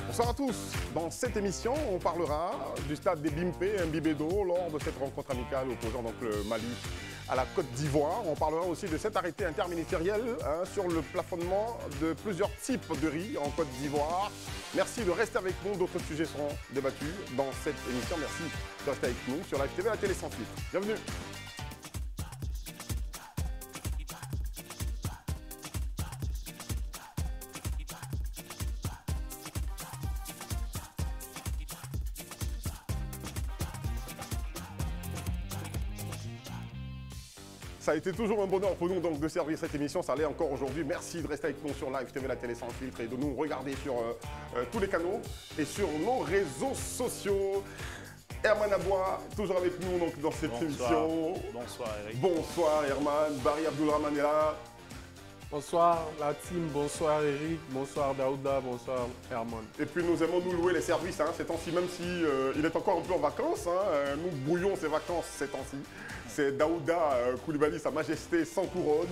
Bonsoir à tous. Dans cette émission, on parlera du stade des Bimpe, Mbibédo, lors de cette rencontre amicale opposant donc le Mali à la Côte d'Ivoire. On parlera aussi de cet arrêté interministériel sur le plafonnement de plusieurs types de riz en Côte d'Ivoire. Merci de rester avec nous. D'autres sujets seront débattus dans cette émission. Merci de rester avec nous sur Live TV, la télé sans filtre. Bienvenue. Ça a été toujours un bonheur pour nous donc, de servir cette émission, ça l'est encore aujourd'hui. Merci de rester avec nous sur Live TV, la télé sans filtre, et de nous regarder sur tous les canaux et sur nos réseaux sociaux. Herman Aboua, toujours avec nous donc, dans cette émission. Bonsoir Eric. Bonsoir Herman, Barry Abdulrahman est là. Bonsoir la team, bonsoir Eric, bonsoir Daouda, bonsoir Herman. Et puis nous aimons nous louer les services ces temps-ci, même si il est encore un peu en vacances. Nous brouillons ses vacances ces temps-ci. C'est Daouda Koulibaly, Sa Majesté sans couronne,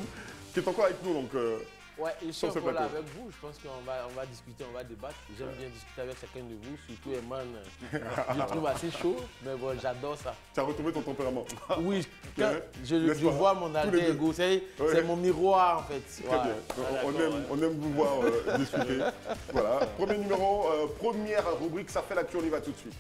qui est encore avec nous. Donc, ouais, et je suis encore là avec vous. Je pense qu'on va discuter, on va débattre. J'aime bien discuter avec chacun de vous, surtout Herman. Je le trouve assez chaud, mais bon, j'adore ça. Tu as retrouvé ton tempérament. Oui, quand je vois mon alter ego, c'est mon miroir en fait. Très bien. On aime vous voir discuter. Voilà. Premier numéro, première rubrique, ça fait l'actu, on y va tout de suite.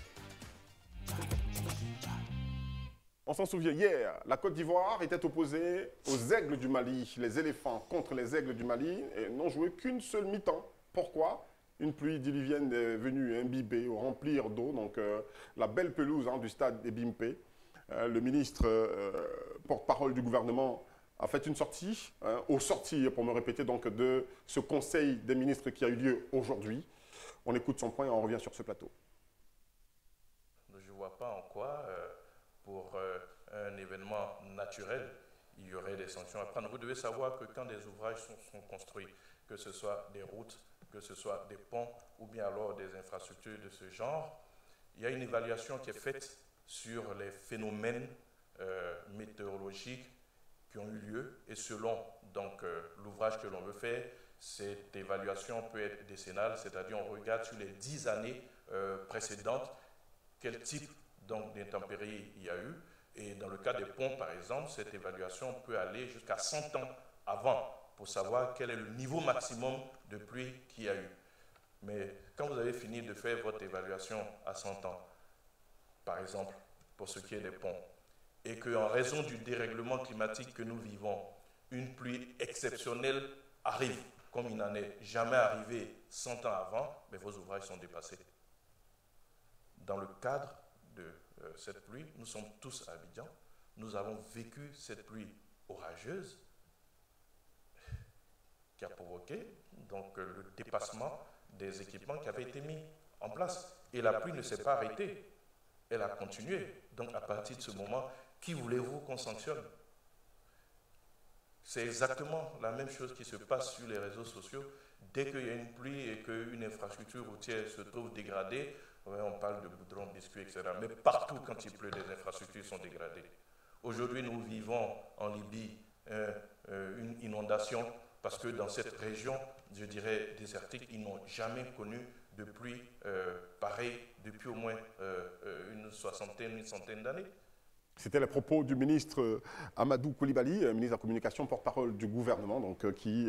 On s'en souvient, hier, la Côte d'Ivoire était opposée aux aigles du Mali. Les éléphants contre les aigles du Mali n'ont joué qu'une seule mi-temps. Pourquoi? Une pluie diluvienne est venue imbiber ou remplir d'eau donc la belle pelouse du stade des Bimpe. Le ministre porte-parole du gouvernement a fait une sortie, au sortir, pour me répéter, donc, de ce conseil des ministres qui a eu lieu aujourd'hui. On écoute son point et on revient sur ce plateau. Je ne vois pas en quoi... pour un événement naturel, il y aurait des sanctions à prendre. Vous devez savoir que quand des ouvrages sont construits, que ce soit des routes, que ce soit des ponts ou bien alors des infrastructures de ce genre, il y a une évaluation qui est faite sur les phénomènes météorologiques qui ont eu lieu et selon l'ouvrage que l'on veut faire, cette évaluation peut être décennale, c'est-à-dire on regarde sur les 10 années précédentes quel type d'intempéries il y a eu. Et dans le cas des ponts, par exemple, cette évaluation peut aller jusqu'à 100 ans avant pour savoir quel est le niveau maximum de pluie qu'il y a eu. Mais quand vous avez fini de faire votre évaluation à 100 ans, par exemple, pour ce qui est des ponts, et qu'en raison du dérèglement climatique que nous vivons, une pluie exceptionnelle arrive, comme il n'en est jamais arrivé 100 ans avant, mais vos ouvrages sont dépassés. Dans le cadre de cette pluie, nous sommes tous à Abidjan, nous avons vécu cette pluie orageuse qui a provoqué le dépassement des équipements qui avaient été mis en place. Et la pluie ne s'est pas arrêtée, elle a continué. Donc à partir de ce moment, qui voulez-vous qu'on sanctionne? C'est exactement la même chose qui se passe sur les réseaux sociaux. Dès qu'il y a une pluie et qu'une infrastructure routière se trouve dégradée, on parle de goudron, biscuits, etc. Mais partout, quand il pleut, les infrastructures sont dégradées. Aujourd'hui, nous vivons en Libye une inondation parce que dans cette région, je dirais désertique, ils n'ont jamais connu de pluie pareille depuis au moins une soixantaine, une centaine d'années. C'était les propos du ministre Amadou Koulibaly, ministre de la Communication, porte-parole du gouvernement, qui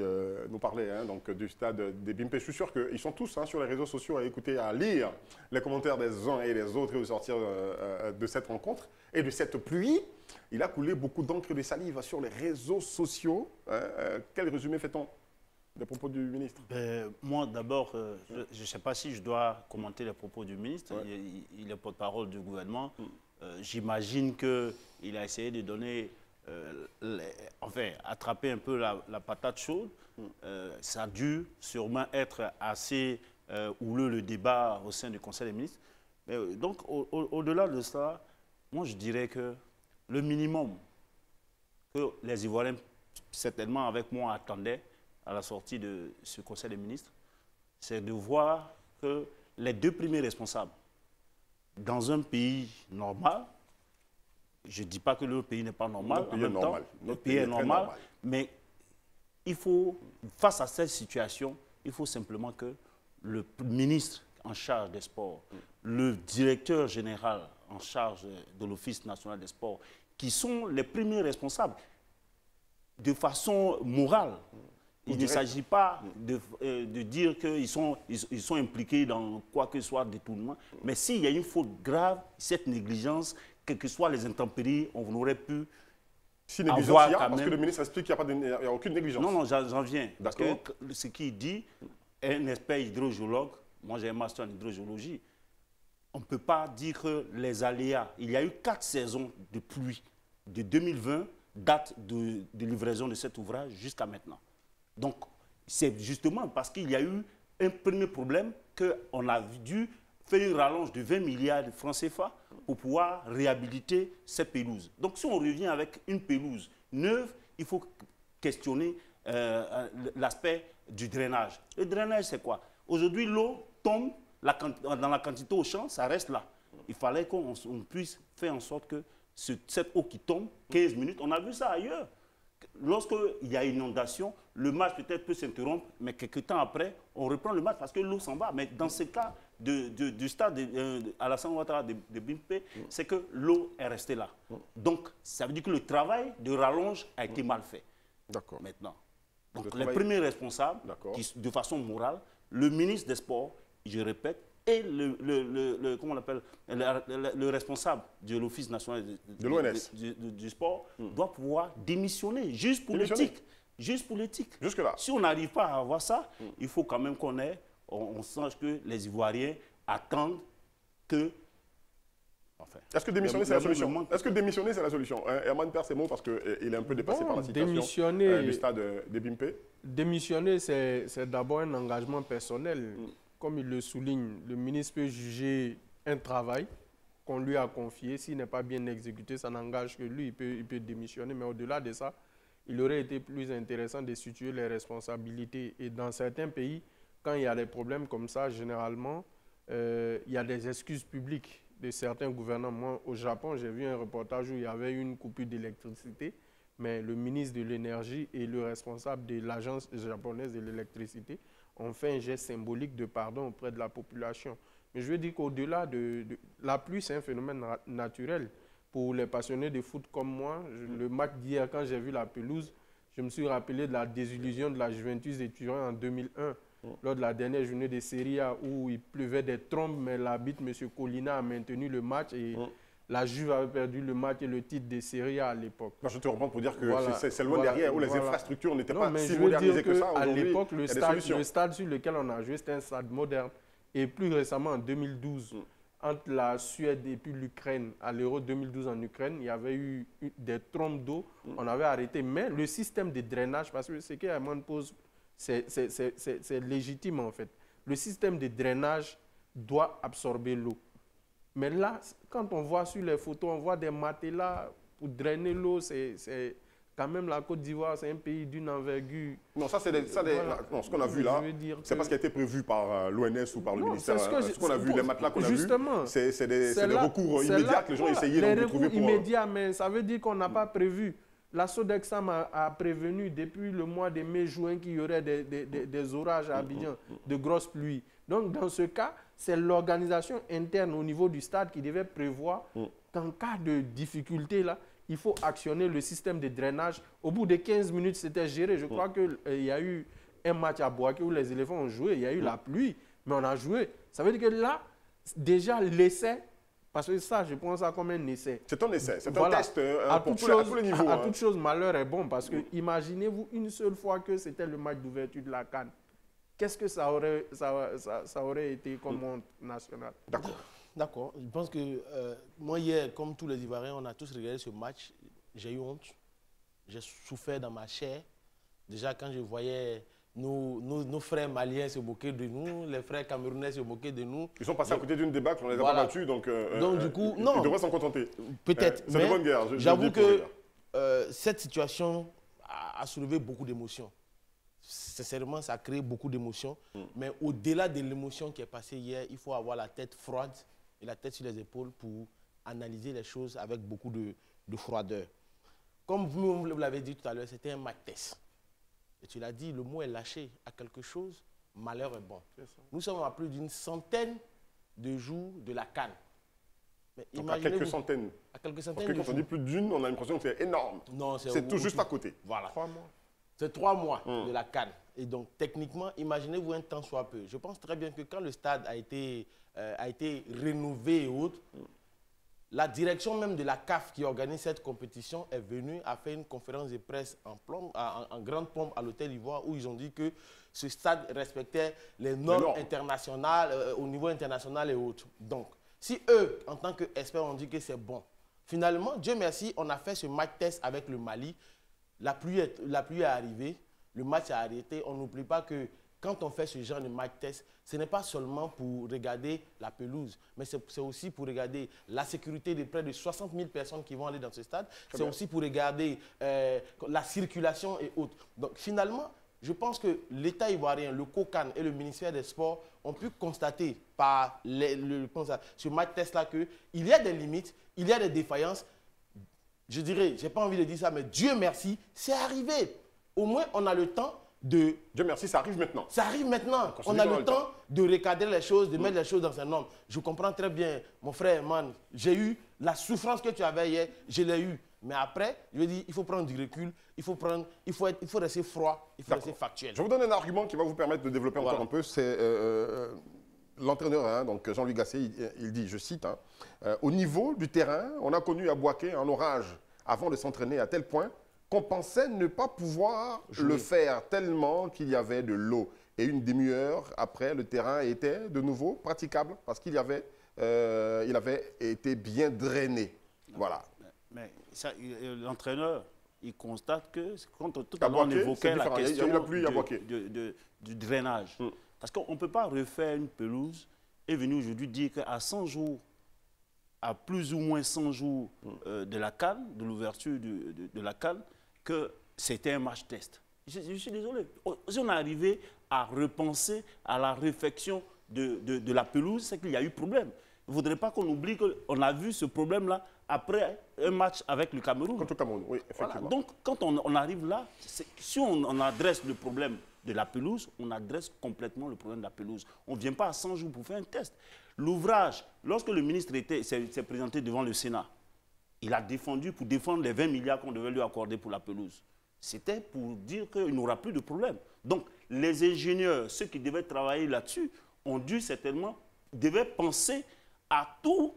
nous parlait du stade des Bimpe. Je suis sûr qu'ils sont tous sur les réseaux sociaux à écouter, à lire les commentaires des uns et des autres et au sortir de cette rencontre et de cette pluie. Il a coulé beaucoup d'encre et de salive sur les réseaux sociaux. Quel résumé fait-on des propos du ministre? Moi, d'abord, je ne sais pas si je dois commenter les propos du ministre. Ouais. Il est porte-parole du gouvernement. J'imagine qu'il a essayé de donner, attraper un peu la patate chaude. Ça a dû sûrement être assez houleux le débat au sein du Conseil des ministres. Mais, donc, au-delà de ça, moi je dirais que le minimum que les Ivoiriens, certainement avec moi, attendaient à la sortie de ce Conseil des ministres, c'est de voir que les deux premiers responsables, dans un pays normal, je ne dis pas que le pays n'est pas normal, notre pays est normal, mais il faut, face à cette situation, il faut simplement que le ministre en charge des sports, le directeur général en charge de l'Office national des sports, qui sont les premiers responsables de façon morale. Il ne s'agit pas de dire qu'ils sont impliqués dans quoi que ce soit détournement, mais s'il y a une faute grave, cette négligence, quelles que soient les intempéries, on aurait pu si négligence il y a, parce que le ministre explique qu'il n'y a aucune négligence. Non, j'en viens. Parce que ce qu'il dit, un expert hydrogéologue, moi j'ai un master en hydrogéologie, on ne peut pas dire que les aléas, il y a eu 4 saisons de pluie de 2020, date de livraison de cet ouvrage jusqu'à maintenant. Donc, c'est justement parce qu'il y a eu un premier problème qu'on a dû faire une rallonge de 20 milliards de francs CFA pour pouvoir réhabiliter ces pelouses. Donc, si on revient avec une pelouse neuve, il faut questionner l'aspect du drainage. Le drainage, c'est quoi? Aujourd'hui, l'eau tombe dans la quantité au champ, ça reste là. Il fallait qu'on puisse faire en sorte que cette eau qui tombe, 15 minutes, on a vu ça ailleurs. Lorsqu'il y a inondation, le match peut-être peut s'interrompre, mais quelques temps après, on reprend le match parce que l'eau s'en va. Mais dans ce cas du stade Alassane Ouattara de Bimpe, c'est que l'eau est restée là. Donc, ça veut dire que le travail de rallonge a été mal fait. D'accord. Maintenant. Donc, les premiers responsables, de façon morale, le ministre des Sports, je répète, et comment on appelle, le responsable de l'Office national de l'ONS du sport doit pouvoir démissionner, juste pour l'éthique. Juste pour l'éthique. Jusque-là. Si on n'arrive pas à avoir ça, il faut quand même on sache que les Ivoiriens attendent que... Enfin, est-ce que démissionner, c'est la solution? Est-ce que démissionner, c'est la solution? Herman perd ses mots parce qu'il est un peu dépassé par la situation du stade de Bimpe. Démissionner, c'est d'abord un engagement personnel. Comme il le souligne, le ministre peut juger un travail qu'on lui a confié. S'il n'est pas bien exécuté, ça n'engage que lui, il peut démissionner. Mais au-delà de ça, il aurait été plus intéressant de situer les responsabilités. Et dans certains pays, quand il y a des problèmes comme ça, généralement, il y a des excuses publiques de certains gouvernements. Au Japon, j'ai vu un reportage où il y avait une coupure d'électricité, mais le ministre de l'Énergie et le responsable de l'agence japonaise de l'électricité ont fait un geste symbolique de pardon auprès de la population. Mais je veux dire qu'au-delà la pluie, c'est un phénomène naturel. Pour les passionnés de foot comme moi, le match d'hier, quand j'ai vu la pelouse, je me suis rappelé de la désillusion de la Juventus de Turin en 2001, lors de la dernière journée de Serie A où il pleuvait des trombes, mais l'arbitre, M. Colina, a maintenu le match et la Juve avait perdu le match et le titre de Serie A à l'époque. Je te reprends pour dire que c'est loin derrière, où les infrastructures n'étaient pas si modernisées que ça. À l'époque, le stade sur lequel on a joué, c'était un stade moderne. Et plus récemment, en 2012, entre la Suède et puis l'Ukraine, à l'Euro 2012 en Ukraine, il y avait eu des trombes d'eau. On avait arrêté. Mais le système de drainage, parce que ce qu'Herman pose, c'est légitime en fait. Le système de drainage doit absorber l'eau. Mais là, quand on voit sur les photos, on voit des matelas pour drainer l'eau. C'est quand même la Côte d'Ivoire, c'est un pays d'une envergure. Non, ça, non, ce qu'on a vu là, c'est pas ce qui a été prévu par l'ONS ou par le ministère. Ce qu'on a vu, les matelas qu'on a vus, c'est des recours immédiats que les ont essayé de trouver pour... immédiats, mais ça veut dire qu'on n'a pas prévu. La Sodexam a prévenu depuis le mois de mai-juin qu'il y aurait des orages à Abidjan, de grosses pluies. Donc, dans ce cas, c'est l'organisation interne au niveau du stade qui devait prévoir qu'en cas de difficulté, là, il faut actionner le système de drainage. Au bout de 15 minutes, c'était géré. Je crois qu'il y a eu un match à Boaké où les éléphants ont joué. Il y a eu la pluie, mais on a joué. Ça veut dire que là, l'essai, parce que ça, je prends ça comme un essai. C'est un essai, c'est un test à tous les niveaux. À toute chose, malheur est bon, parce que imaginez-vous une seule fois que c'était le match d'ouverture de la CAN. Qu'est-ce que ça aurait été comme honte nationale? D'accord. D'accord. Je pense que moi, hier, comme tous les Ivoiriens, on a tous regardé ce match. J'ai eu honte. J'ai souffert dans ma chair. Déjà, quand je voyais nos frères maliens se moquer de nous, les frères camerounais se moquer de nous. Ils sont passés à côté d'une débâcle, on les a pas battus, donc du coup, non. Ils devraient s'en contenter. Peut-être. C'est de bonne guerre. J'avoue que cette situation a soulevé beaucoup d'émotions. Sincèrement, ça a créé beaucoup d'émotions. Mais au-delà de l'émotion qui est passée hier, il faut avoir la tête froide et la tête sur les épaules pour analyser les choses avec beaucoup de froideur. Comme vous l'avez dit tout à l'heure, c'était un match test. Et tu l'as dit, le mot est lâché à quelque chose. malheur est bon. Nous sommes à plus d'une centaine de jours de la CAN. Mais Donc à quelques centaines. À quelques Parce centaines que de quand on jours. dit plus d'une, on a l'impression que c'est énorme. Non, C'est tout juste à côté. Voilà. 3 mois. C'est 3 mois de la CAN. Et donc, techniquement, imaginez-vous un temps soit peu. Je pense très bien que quand le stade a été rénové et autres, la direction même de la CAF qui organise cette compétition est venue à faire une conférence de presse en grande pompe à l'Hôtel Ivoire où ils ont dit que ce stade respectait les normes internationales, au niveau international et autres. Donc, si eux, en tant qu'experts, ont dit que c'est bon, finalement, Dieu merci, on a fait ce match test avec le Mali. La pluie est arrivée, le match a arrêté. On n'oublie pas que quand on fait ce genre de match test, ce n'est pas seulement pour regarder la pelouse, mais c'est aussi pour regarder la sécurité de près de 60 000 personnes qui vont aller dans ce stade. C'est aussi pour regarder la circulation et autres. Donc finalement, je pense que l'État ivoirien, le COCAN et le ministère des Sports ont pu constater par ce match test-là qu'il y a des limites, il y a des défaillances. Je dirais, je n'ai pas envie de dire ça, mais Dieu merci, c'est arrivé. Au moins, on a le temps de... Dieu merci, ça arrive maintenant. Ça arrive maintenant. On a le temps de recadrer les choses, de mettre les choses dans un ordre. Je comprends très bien, mon frère, man, j'ai eu la souffrance que tu avais hier, je l'ai eu. Mais après, je veux dire, il faut prendre du recul, il faut rester froid, il faut rester factuel. Je vous donne un argument qui va vous permettre de développer encore un peu. C'est l'entraîneur, donc Jean-Louis Gasset, il dit, je cite, au niveau du terrain, on a connu à Bouaké un orage avant de s'entraîner à tel point qu'on pensait ne pas pouvoir le faire tellement qu'il y avait de l'eau. Et une demi-heure après, le terrain était de nouveau praticable parce qu'il avait été bien drainé. Voilà. Mais l'entraîneur, il constate que, quand tout à l'heure on évoquait la question du drainage, parce qu'on ne peut pas refaire une pelouse et venir aujourd'hui dire qu'à 100 jours, à plus ou moins 100 jours de la CAN, de l'ouverture de la CAN, que c'était un match test. Je suis désolé. Si on est arrivé à repenser à la réfection de la pelouse, c'est qu'il y a eu problème. Il ne faudrait pas qu'on oublie qu'on a vu ce problème-là après un match avec le Cameroun. Contre le Cameroun, oui, effectivement. Voilà. Donc, quand on arrive là, si on adresse le problème de la pelouse, on adresse complètement le problème de la pelouse. On ne vient pas à 100 jours pour faire un test. L'ouvrage, lorsque le ministre s'est présenté devant le Sénat, il a défendu pour défendre les 20 milliards qu'on devait lui accorder pour la pelouse. C'était pour dire qu'il n'aura plus de problème. Donc, les ingénieurs, ceux qui devaient travailler là-dessus, ont dû certainement, devaient penser à tout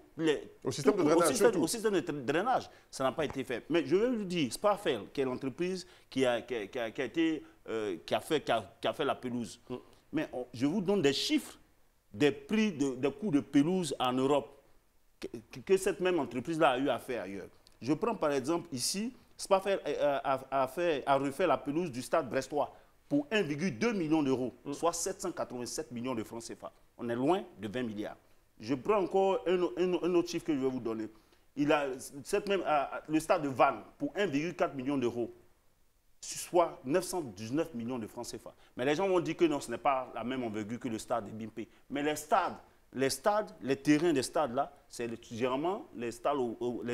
au système de drainage. Au système de drainage. Ça n'a pas été fait. Mais je vais vous dire, Sparfel, qui est l'entreprise qui a fait la pelouse. Mais je vous donne des chiffres des prix des coûts de pelouse en Europe que cette même entreprise-là a eu à faire ailleurs. Je prends par exemple ici, Sparfel a refait la pelouse du stade brestois pour 1,2 million d'euros, soit 787 millions de francs CFA. On est loin de 20 milliards. Je prends encore un autre chiffre que je vais vous donner. Le stade de Vannes pour 1,4 million d'euros, soit 919 millions de francs CFA. Mais les gens vont dire que non, ce n'est pas la même envergure que le stade de Bimpe. Mais les terrains des stades là, c'est généralement les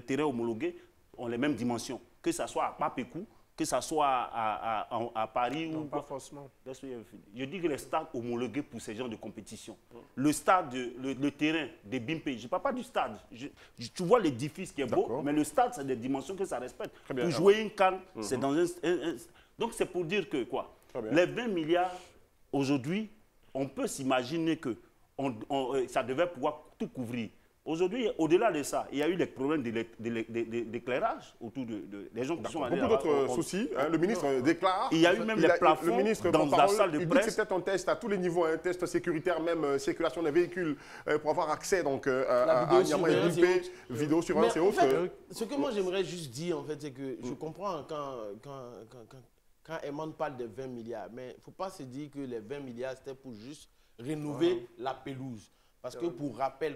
terrains homologués ont les mêmes dimensions. Que ce soit à Papécou, que ce soit à Paris non, ou pas forcément. Je dis que les stades homologués pour ces genres de compétition. Le stade, le terrain de Bimpe, je ne parle pas du stade. Tu vois l'édifice qui est beau, mais le stade, c'est des dimensions que ça respecte. Pour jouer une CAN, c'est dans donc c'est pour dire que quoi, les 20 milliards, aujourd'hui, on peut s'imaginer que ça devait pouvoir tout couvrir. Aujourd'hui, au-delà de ça, il y a eu des problèmes d'éclairage autour des gens qui sont allés beaucoup d'autres soucis. Le ministre déclare. Il y a eu même des plafonds dans la salle de presse. Il dit que c'est un test à tous les niveaux, un test sécuritaire, même circulation des véhicules, pour avoir accès donc, à Niamey, vidéosurveillance et autres. En fait, ce que moi j'aimerais juste dire, en fait, c'est que je comprends quand Eman parle de 20 milliards, mais il ne faut pas se dire que les 20 milliards, c'était pour juste rénover la pelouse. Parce que pour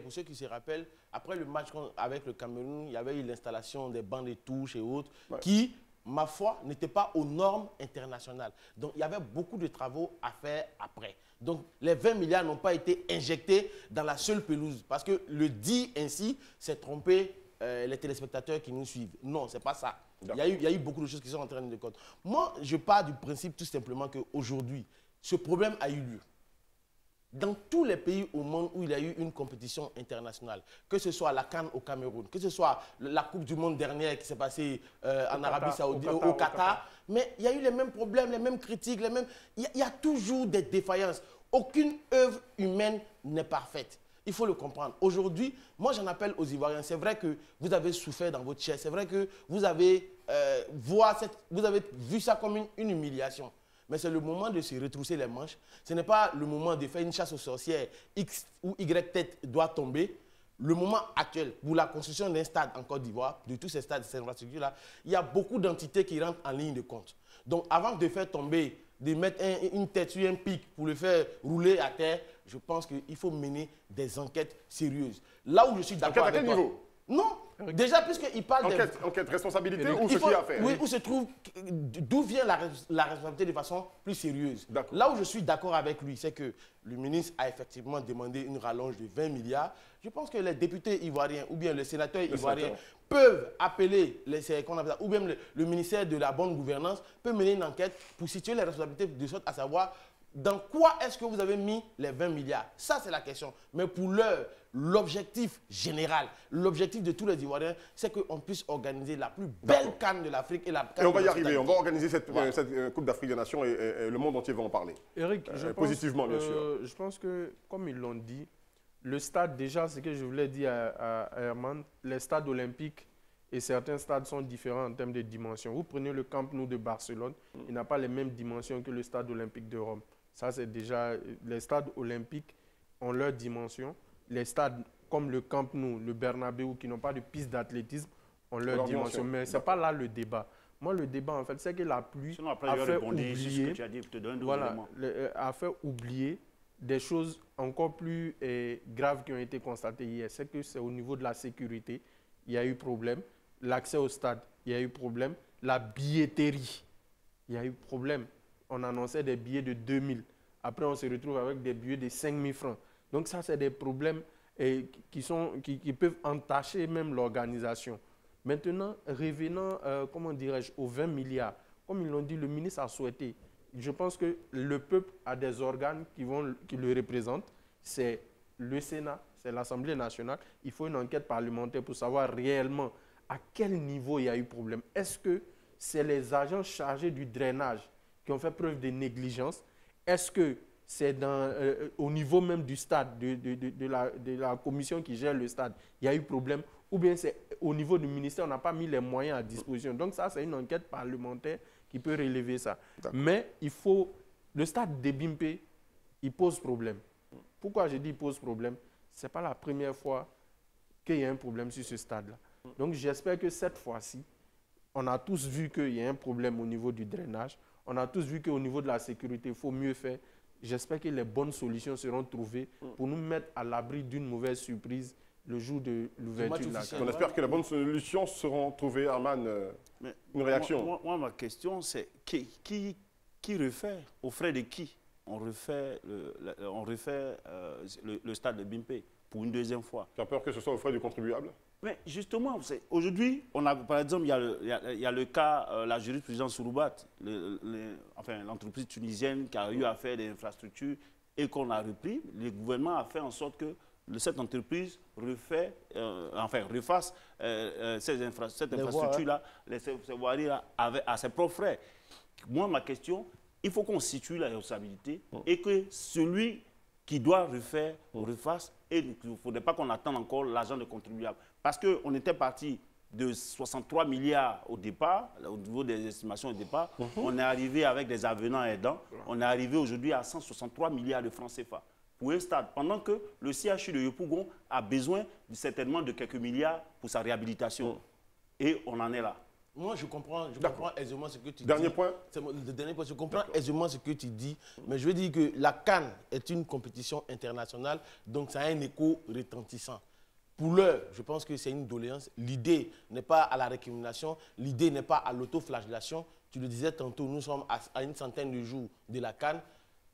ceux qui se rappellent, après le match avec le Cameroun, il y avait eu l'installation des bancs de touche et autres qui, ma foi, n'étaient pas aux normes internationales. Donc, il y avait beaucoup de travaux à faire après. Donc, les 20 milliards n'ont pas été injectés dans la seule pelouse. Parce que le dit ainsi, c'est tromper les téléspectateurs qui nous suivent. Non, ce n'est pas ça. Il y a eu beaucoup de choses qui sont en train de compte. Moi, je pars du principe tout simplement qu'aujourd'hui, ce problème a eu lieu. dans tous les pays au monde où il y a eu une compétition internationale, que ce soit la CAN au Cameroun, que ce soit la Coupe du Monde dernière qui s'est passée en Arabie Saoudite, au Qatar, mais il y a eu les mêmes problèmes, les mêmes critiques, il y a toujours des défaillances. Aucune œuvre humaine n'est parfaite. Il faut le comprendre. Aujourd'hui, moi j'en appelle aux Ivoiriens. C'est vrai que vous avez souffert dans votre chair. C'est vrai que vous avez, vu ça comme une humiliation. Mais c'est le moment de se retrousser les manches. Ce n'est pas le moment de faire une chasse aux sorcières. X ou Y tête doit tomber. Le moment actuel, pour la construction d'un stade en Côte d'Ivoire, de tous ces stades, ces infrastructures-là, il y a beaucoup d'entités qui rentrent en ligne de compte. Donc avant de faire tomber, de mettre une tête sur un pic pour le faire rouler à terre, je pense qu'il faut mener des enquêtes sérieuses. Là où je suis d'accord avec toi... À quel niveau? Non, déjà puisqu'il parle enquête, responsabilité ou ce qu'il y a à faire? Oui, où se trouve, d'où vient la responsabilité de façon plus sérieuse. Là où je suis d'accord avec lui, c'est que le ministre a effectivement demandé une rallonge de 20 milliards. Je pense que les députés ivoiriens ou bien les sénateurs ivoiriens peuvent appeler, ou bien le ministère de la bonne gouvernance peut mener une enquête pour situer les responsabilités de sorte à savoir dans quoi est-ce que vous avez mis les 20 milliards. Ça, c'est la question. Mais pour l'heure, l'objectif général, l'objectif de tous les Ivoiriens, c'est qu'on puisse organiser la plus belle CAN de l'Afrique et la CAN. Et on va y arriver. On va organiser cette Coupe d'Afrique des Nations et le monde entier va en parler. Eric, positivement, bien sûr. Je pense que, comme ils l'ont dit, le stade, déjà, ce que je voulais dire à Herman, les stades olympiques et certains stades sont différents en termes de dimensions. Vous prenez le Camp Nou de Barcelone, il n'a pas les mêmes dimensions que le stade olympique de Rome. Ça, c'est déjà... Les stades olympiques ont leurs dimensions. Les stades comme le Camp Nou, le Bernabéu, qui n'ont pas de piste d'athlétisme, ont leurs dimensions. Mais ce n'est pas là le débat. Moi, le débat, en fait, c'est que la pluie a fait oublier des choses encore plus graves qui ont été constatées hier. C'est que c'est au niveau de la sécurité, il y a eu problème. L'accès au stade, il y a eu problème. La billetterie, il y a eu problème. On annonçait des billets de 2000. Après, on se retrouve avec des billets de 5000 francs. Donc ça, c'est des problèmes qui peuvent entacher même l'organisation. Maintenant, revenant, comment dirais-je, aux 20 milliards, comme ils l'ont dit, le ministre a souhaité. Je pense que le peuple a des organes qui le représentent. C'est le Sénat, c'est l'Assemblée nationale. Il faut une enquête parlementaire pour savoir réellement à quel niveau il y a eu problème. Est-ce que c'est les agents chargés du drainage qui ont fait preuve de négligence? Est-ce que c'est au niveau même du stade, de la commission qui gère le stade, il y a eu problème? Ou bien c'est au niveau du ministère, on n'a pas mis les moyens à disposition? Donc ça, c'est une enquête parlementaire qui peut relever ça. Mais le stade de Bimpe, il pose problème. Pourquoi je dis il pose problème? Ce n'est pas la première fois qu'il y a un problème sur ce stade-là. Donc j'espère que cette fois-ci, on a tous vu qu'il y a un problème au niveau du drainage. On a tous vu qu'au niveau de la sécurité, il faut mieux faire. J'espère que les bonnes solutions seront trouvées pour nous mettre à l'abri d'une mauvaise surprise le jour de l'ouverture de la CAN. On espère que les bonnes solutions seront trouvées. Arman, une réaction? Moi, ma question, c'est qui refait? Aux frais de qui on refait le stade de Bimpe pour une deuxième fois? Tu as peur que ce soit aux frais du contribuable? Mais justement, aujourd'hui, par exemple, il y a le cas, la jurisprudence Souroubat, l'entreprise tunisienne qui a eu à faire des infrastructures et qu'on a repris. Le gouvernement a fait en sorte que cette entreprise refasse cette infrastructure-là, ces voiries-là, à ses propres frais. Moi, ma question, il faut qu'on situe la responsabilité et que celui qui doit refaire, refasse, et il ne faudrait pas qu'on attende encore l'argent des contribuables. Parce qu'on était parti de 63 milliards au départ, au niveau des estimations au départ, on est arrivé avec des avenants aidants, on est arrivé aujourd'hui à 163 milliards de francs CFA pour un stade, pendant que le CHU de Yopougon a besoin certainement de quelques milliards pour sa réhabilitation. Et on en est là. Moi, je comprends aisément ce que tu dis. Dernier point. Le dernier point. Je comprends aisément ce que tu dis, mais je veux dire que la CAN est une compétition internationale, donc ça a un écho retentissant. Pour l'heure, je pense que c'est une doléance. L'idée n'est pas à la récrimination, l'idée n'est pas à l'autoflagellation. Tu le disais tantôt, nous sommes à une centaine de jours de la CAN.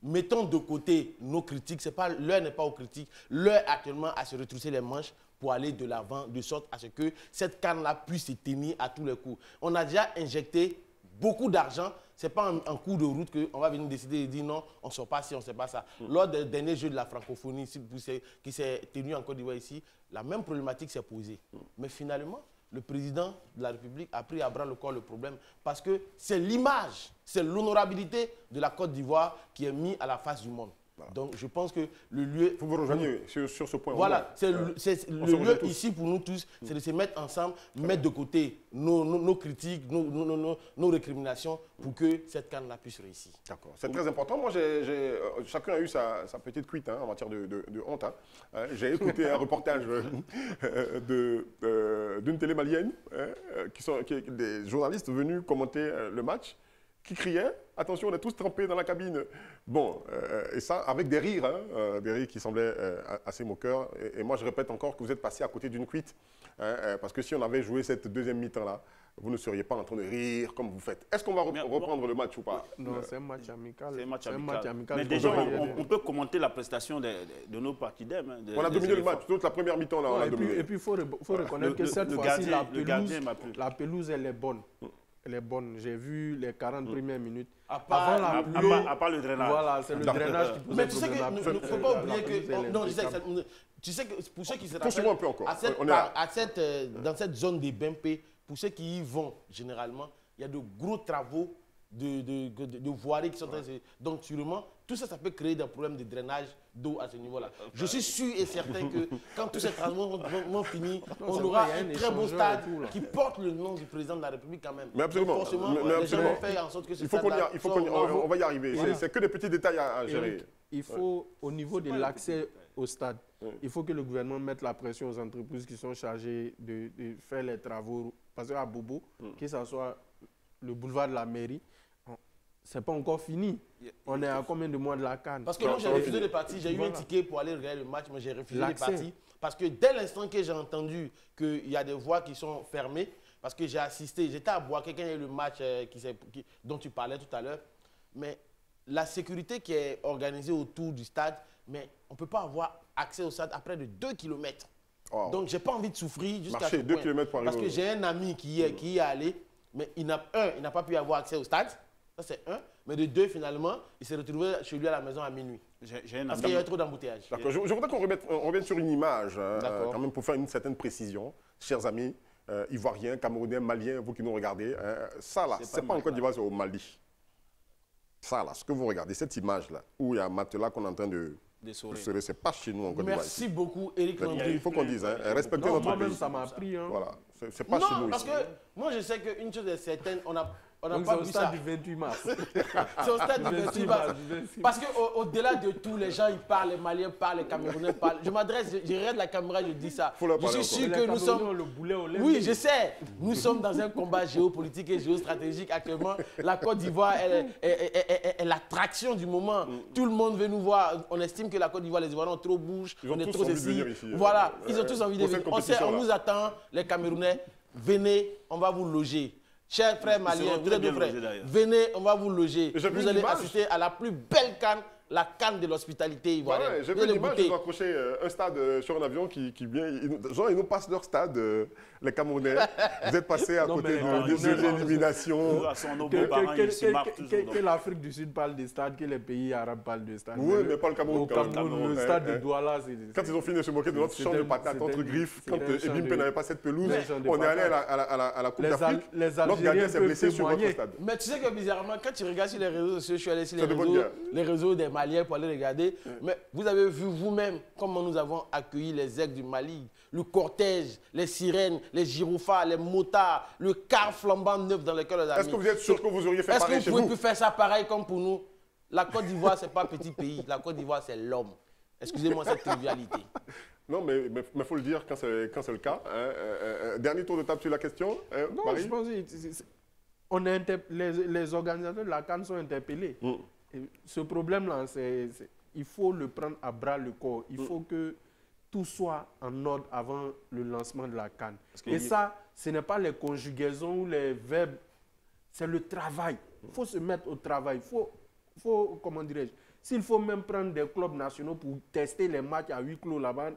Mettons de côté nos critiques. L'heure n'est pas aux critiques. L'heure actuellement à se retrousser les manches pour aller de l'avant, de sorte à ce que cette CAN-là puisse se tenir à tous les coups. On a déjà injecté beaucoup d'argent. Ce n'est pas en cours de route qu'on va venir décider et dire non, on ne sort pas ci, on ne sait pas ça. Lors des derniers Jeux de la francophonie qui s'est tenu en Côte d'Ivoire ici, la même problématique s'est posée. Mais finalement, le président de la République a pris à bras le corps le problème parce que c'est l'image, c'est l'honorabilité de la Côte d'Ivoire qui est mise à la face du monde. Voilà. Donc je pense que le lieu... Vous rejoignez sur ce point. Voilà, c'est le lieu ici pour nous tous, c'est de se mettre ensemble, mettre de côté nos critiques, nos récriminations pour que cette CAN puisse réussir. D'accord, c'est très important. Moi, chacun a eu sa petite cuite en matière de honte. J'ai écouté un reportage d'une télé malienne, des journalistes venus commenter le match, qui criaient « Attention, on est tous trempés dans la cabine ». Bon, et ça avec des rires, des rires qui semblaient assez moqueurs. Et moi, je répète encore que vous êtes passé à côté d'une cuite. Parce que si on avait joué cette deuxième mi-temps-là, vous ne seriez pas en train de rire comme vous faites. Est-ce qu'on va reprendre le match ou pas? Non, c'est un match amical. C'est un match amical. Mais déjà, on peut commenter la prestation de nos partidem. On a dominé le match. Toute la première mi-temps, là, on a dominé. Et puis, il faut reconnaître que cette fois-ci, la pelouse, elle est bonne. Elle est bonne. J'ai vu les 40 premières minutes. À part le drainage. Voilà, c'est le drainage qui pose mais tu sais qu'il ne faut pas oublier que... Non, tu sais que pour ceux qui se rappellent, un peu encore. Dans cette zone des BMP, pour ceux qui y vont généralement, il y a de gros travaux de voiries qui sont en train de... Donc sûrement, tout ça, ça peut créer des problèmes de drainage d'eau à ce niveau-là. Je suis sûr et certain que quand tous ces travaux vont finir, on aura un très beau stade qui porte le nom du président de la République quand même. Mais absolument. Donc, forcément, les gens vont faire en sorte que ce stade-là... On va y arriver. Voilà. C'est que des petits détails à gérer. Il faut, au niveau de l'accès au stade, il faut que le gouvernement mette la pression aux entreprises qui sont chargées de faire les travaux. Parce qu'à Bobo, que ce soit le boulevard de la mairie, c'est pas encore fini. On est à combien de mois de la CAN? Parce que moi, j'ai refusé de partir. J'ai eu un ticket pour aller regarder le match, mais j'ai refusé de partir. Parce que dès l'instant que j'ai entendu qu'il y a des voies qui sont fermées, parce que j'ai assisté, j'étais à Boaké quand il y a eu le match dont tu parlais tout à l'heure, mais la sécurité qui est organisée autour du stade, mais on ne peut pas avoir accès au stade à près de 2 km. Oh. Donc, je n'ai pas envie de souffrir jusqu'à ce point. 2 km par parce que j'ai un ami qui y est allé, mais il n'a pas pu avoir accès au stade. Ça, c'est un. Mais de deux, finalement, il s'est retrouvé chez lui à la maison à minuit. Parce qu'il y avait trop d'embouteillages. D'accord. Je voudrais qu'on revienne sur une image, quand même pour faire une certaine précision. Chers amis, Ivoiriens, Camerounais, Maliens, vous qui nous regardez, ça là, c'est pas en Côte d'Ivoire, c'est au Mali. Ça là, ce que vous regardez, cette image-là, où il y a un matelas qu'on est en train de sourire, c'est pas chez nous en Côte d'Ivoire. Merci beaucoup, Éric Landry. Il faut qu'on dise, respectez notre pays. Moi-même, ça m'a appris. Voilà, c'est pas chez nous. Non, parce que moi, je sais qu'une chose est certaine, on n'a donc pas vu ça. C'est au stade du 28 mars. C'est au stade du 28 mars. Parce qu'au-delà de tout, les gens, ils parlent, les Maliens parlent, les Camerounais parlent. Je m'adresse, je regarde la caméra, je dis ça. Je suis sûr que nous sommes... Le boulet au lait. Oui, je sais. Nous sommes dans un combat géopolitique et géostratégique actuellement. La Côte d'Ivoire est l'attraction du moment. Tout le monde veut nous voir. On estime que la Côte d'Ivoire, les Ivoiriens ont trop bouche, on est trop ceci. Voilà, ils ont tous envie de venir. On nous attend, les Camerounais. Venez, on va vous loger. Chers frères maliens, vous êtes nos frères, venez, on va vous loger. Vous allez assister à la plus belle CAN, la CAN de l'hospitalité ivoirienne. Ouais, j'ai vu l'image, ils ont accroché un stade sur un avion qui vient. Genre, ils nous passent leur stade, les Camerounais. Vous êtes passés à côté de l'élimination. Que l'Afrique du Sud parle des stades, que les pays arabes parlent des stades. Oui, mais pas le Cameroun. Au Cameroun, le stade de Douala, quand ils ont fini de se moquer de notre champ de patates entre griffes, quand Ebimpe n'avait pas cette pelouse, on est allé à la Coupe d'Afrique. Notre gardien s'est blessé sur votre stade. Mais tu sais que bizarrement, quand tu regardes sur les réseaux sociaux, je suis allé sur les réseaux des Maliens pour aller regarder. Mais vous avez vu vous-même comment nous avons accueilli les aigles du Mali, le cortège, les sirènes, les gyrophares, les motards, le car flambant neuf dans lequel les amis. Est-ce que vous êtes sûr que vous auriez fait pareil chez vous? Est-ce que vous pouvez plus faire ça pareil comme pour nous? La Côte d'Ivoire, ce n'est pas un petit pays. La Côte d'Ivoire, c'est l'homme. Excusez-moi cette trivialité. Non, mais il faut le dire quand c'est le cas. Dernier tour de table sur la question. Non, Marie? je pense que les organisateurs de la CAN sont interpellés. Ce problème-là, il faut le prendre à bras le corps. Il faut que tout soit en ordre avant le lancement de la CAN. Et ça, ce n'est pas les conjugaisons ou les verbes, c'est le travail. Il faut se mettre au travail. Il faut comment dirais-je, s'il faut même prendre des clubs nationaux pour tester les matchs à huis clos là-bas,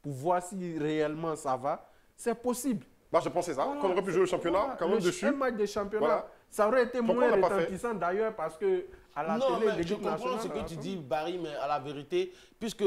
pour voir si réellement ça va, c'est possible. Bah, je pensais ça, qu'on aurait pu jouer au championnat, quand même dessus. Un match de championnat. Voilà. Ça aurait été Pourquoi moins on l'a pas fait? retentissant d'ailleurs parce que à la Non, télé, mais je l'équipe comprends nationale, ce que à la tu fin. dis, Barry, mais à la vérité, puisque